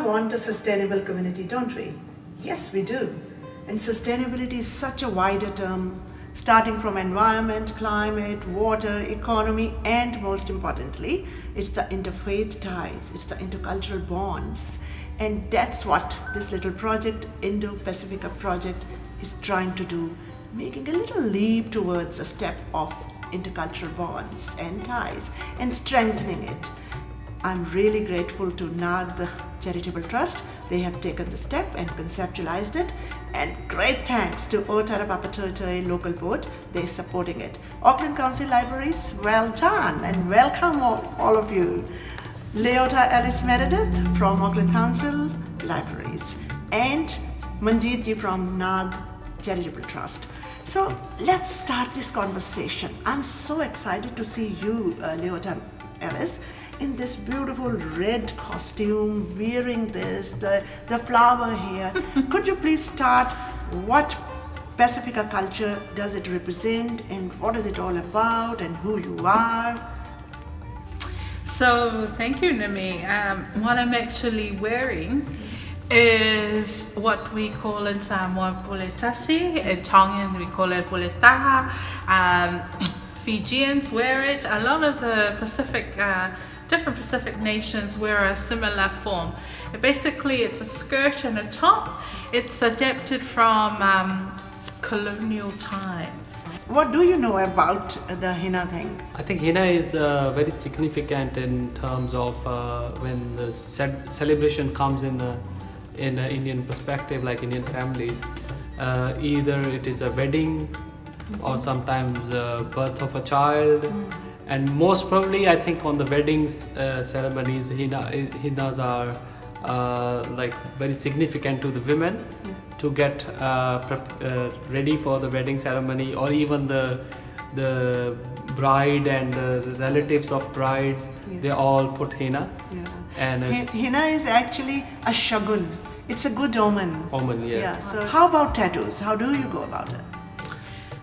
want a sustainable community, don't we? Yes, we do. And sustainability is such a wider term, starting from environment, climate, water, economy, and most importantly, it's the interfaith ties, it's the intercultural bonds. And that's what this little project, Indo-Pasifika Project, is trying to do, making a little leap towards a step of intercultural bonds and ties and strengthening it. I'm really grateful to NAD, the Charitable Trust. They have taken the step and conceptualized it. And great thanks to Otara Papatoetoe Local Board. They're supporting it. Auckland Council Libraries, well done and welcome all of you. Leota Alice Meredith from Auckland Council Libraries and Manjeet ji from NAD Charitable Trust. So let's start this conversation. I'm so excited to see you, Leota Alice, in this beautiful red costume, wearing this, the flower here. Could you please start, what Pasifika culture does it represent and what is it all about and who you are? So thank you, Nimi. What I'm actually wearing is what we call in Samoan puletasi. In Tongan we call it puletaha. Fijians wear it. A lot of the different Pacific nations wear a similar form. Basically, it's a skirt and a top. It's adapted from colonial times. What do you know about the henna thing? I think henna is very significant in terms of when the celebration comes in the Indian perspective, like Indian families. Either it is a wedding or sometimes birth of a child. And most probably, I think on the weddings ceremonies, hennas are like very significant to the women to get ready for the wedding ceremony, or even the bride and the relatives of bride, they all put henna. And henna is actually a shagun. It's a good omen. Yeah. So how about tattoos? How do you go about it?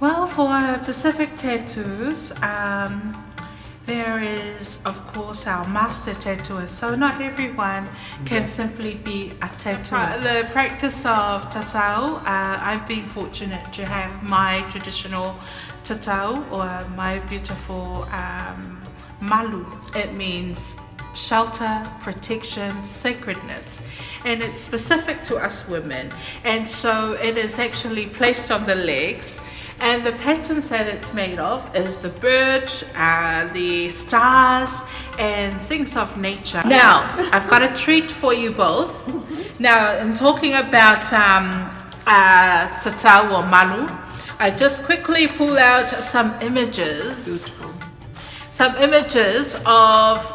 Well, for Pacific tattoos, there is, of course, our master tattooist. So not everyone can simply be a tattooist. The practice of tatau, I've been fortunate to have my traditional tatau, or my beautiful malu. It means shelter, protection, sacredness, and it's specific to us women, and so it is actually placed on the legs, and the patterns that it's made of is the bird, the stars, and things of nature. Now, I've got a treat for you both. Now, in talking about tatau or malu, I just quickly pull out some images of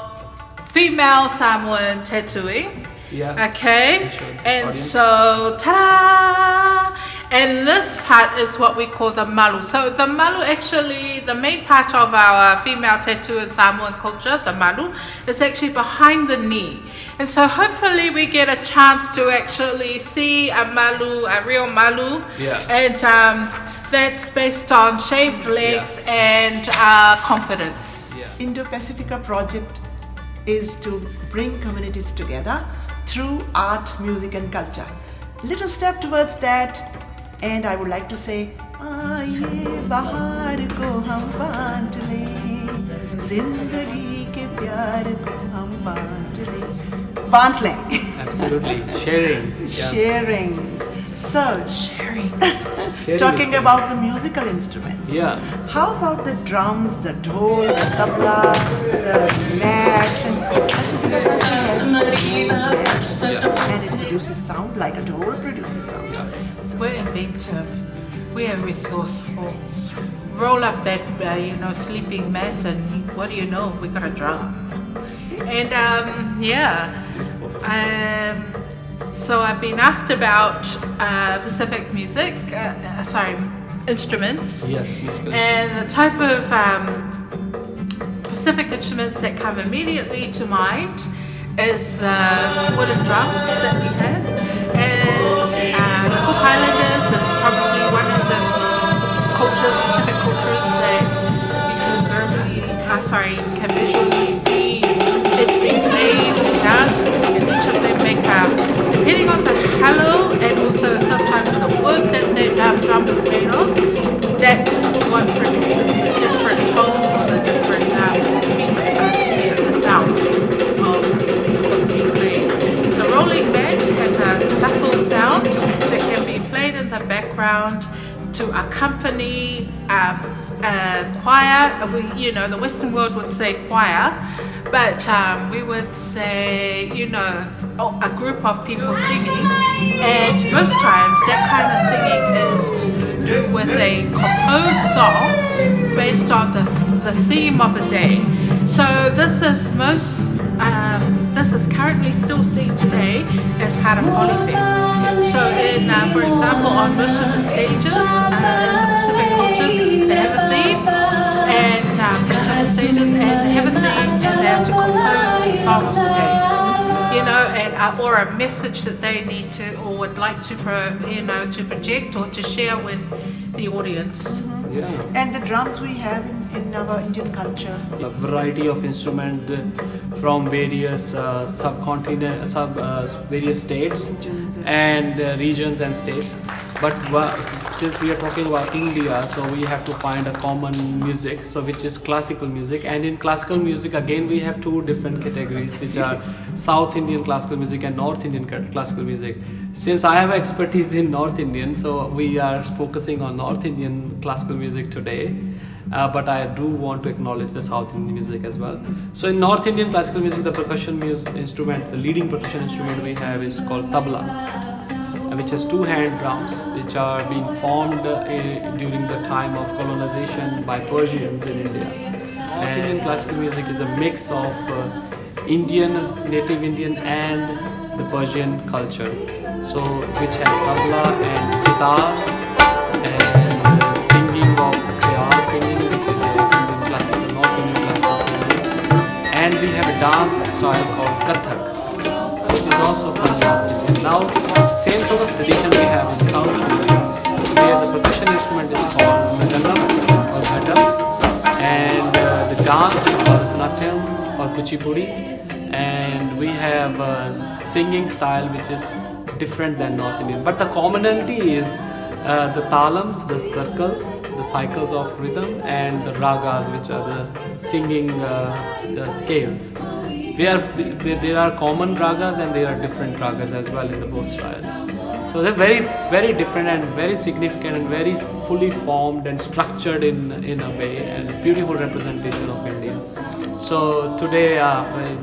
female Samoan tattooing. Okay. And so, ta-da! And this part is what we call the malu. So the malu, actually, the main part of our female tattoo in Samoan culture, the malu, is actually behind the knee. And so hopefully we get a chance to actually see a malu, a real malu. And that's based on shaved legs and confidence. Indo-Pasifika Project is to bring communities together through art, music and culture. Little step towards that, and I would like to say, Aaye bahar ko hum baant le, zindagi ke pyar ko hum baant le. Absolutely, sharing. Sharing. So, sharing. Talking about the musical instruments. How about the drums, the dhol, the tabla, the mats, and and it produces sound like a dhol produces sound. So we're inventive. We are resourceful. Roll up that sleeping mat, and what do you know? We got a drum. And so I've been asked about Pacific music, instruments. Yes, musical. And the type of Pacific instruments that come immediately to mind is wooden drums that we have. And Cook Islanders is probably one of the Pacific cultures that we can visually see it being played and dance, and each of them make a to accompany a choir. The Western world would say choir, but we would say, a group of people singing. And most times that kind of singing is to do with a composed song based on the theme of a day. So this is currently still seen today as part of Polyfest. So for example, on most of the stages in the Pacific cultures, they have a theme, and stages, and they have a theme, and they have to compose a song of the day. Or a message that they need to or would like to to project or to share with the audience. Yeah. And the drums we have in our Indian culture. A variety of instruments from various various states and regions and states. But since we are talking about India, so we have to find a common music, so which is classical music. And in classical music, again, we have two different categories, which are South Indian classical music and North Indian classical music. Since I have expertise in North Indian, so we are focusing on North Indian classical music today. But I do want to acknowledge the South Indian music as well. So in North Indian classical music, the percussion instrument, the leading percussion instrument we have is called tabla, which has two hand drums, which are being formed during the time of colonization by Persians in India. North Indian classical music is a mix of native Indian and the Persian culture. So which has tabla and sitar and singing of khayal singing, which is Indian classical, North Indian classical singing. And we have a dance style called Kathak, which is also from North India. Now, same sort of tradition we have in South India, where the percussion instrument is called Mridangam or Ghatam, and the dance is called Natyam or Kuchipudi, and we have a singing style which is different than North Indian. But the commonality is the talams, the circles, the cycles of rhythm, and the ragas, which are the singing the scales. There are common ragas and there are different ragas as well in the both styles. So they're very, very different and very significant and very fully formed and structured in a way, and a beautiful representation of India. So today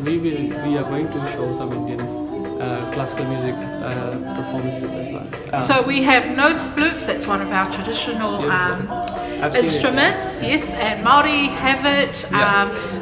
we are going to show some Indian classical music performances as well. So we have nose flutes. That's one of our traditional instruments. Yes, and Māori have it.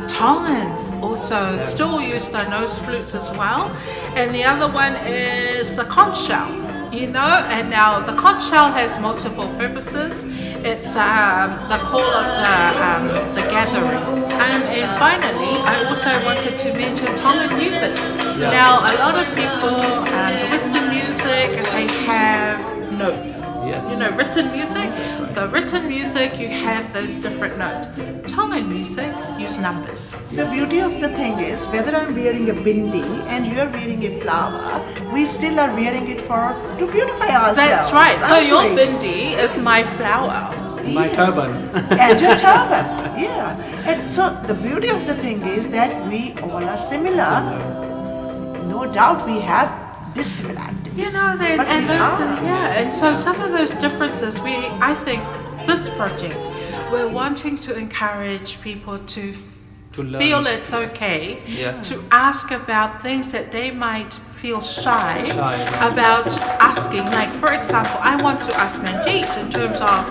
Tongans also still use their nose flutes as well. And the other one is the conch shell. And now the conch shell has multiple purposes. It's the call of the gathering. And finally, I also wanted to mention Tongan music. Yeah. Now, a lot of people, the Western music, they have notes. Yes. Written music. So written music, you have those different notes. Tongan music, use numbers. The beauty of the thing is, whether I'm wearing a bindi and you're wearing a flower, we still are wearing it to beautify ourselves. That's right. So aren't your we? bindi is my flower. My turban. And your turban, yeah. And so the beauty of the thing is that we all are similar. No doubt we have dissimilarities. And so some of those differences, I think this project, we're wanting to encourage people to learn. Feel it's okay to ask about things that they might feel shy about asking. Like, for example, I want to ask Manjeet in terms of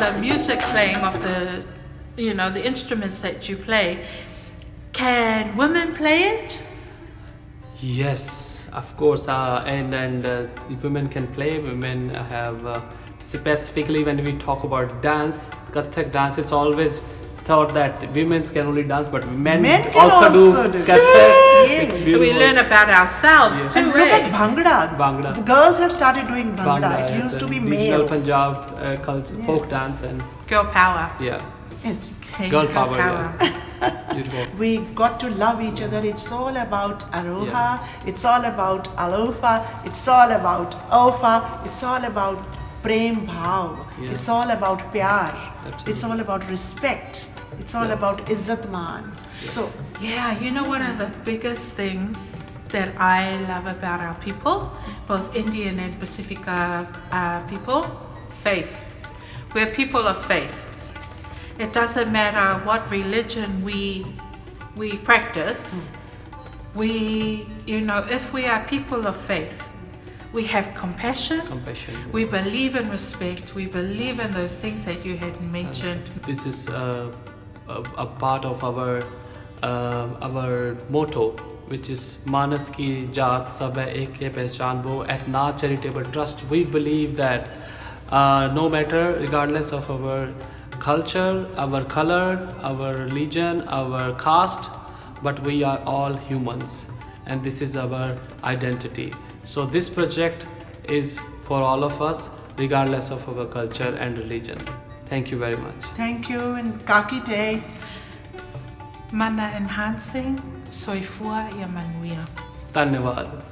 the music playing of the instruments that you play. Can women play it? Yes, of course. And women can play. Women have specifically when we talk about dance, Kathak dance, it's always thought that women can only dance, but men can also do Kathak. Yes. It's We learn about ourselves too. And look at Bhangra. Bhangra. The girls have started doing Bhangra. It it's used to a be regional male. Punjab culture, folk dance, and Girl power. Yes. girl power. Yeah. Beautiful. We've got to love each other. It's all about Aroha. It's all about Alofa. It's all about Ofa. It's all about Prem Bhav. Yeah. It's all about Pyar. Absolutely. It's all about respect. It's all about Izzat Maan. So, One of the biggest things that I love about our people, both Indian and Pasifika people, faith. We're people of faith. It doesn't matter what religion we practice. If we are people of faith, we have compassion. We believe in respect. We believe in those things that you had mentioned. This is a part of our motto, which is Manas ki jaat sab hai ek hai pehchan wo at Na Charitable Trust. We believe that no matter, regardless of our culture, our color, our religion, our caste, but we are all humans, and this is our identity. So this project is for all of us, regardless of our culture and religion. Thank you very much. Thank you, and Kaki Te. Mana enhancing, soifua ia manuia. Dhanyavad.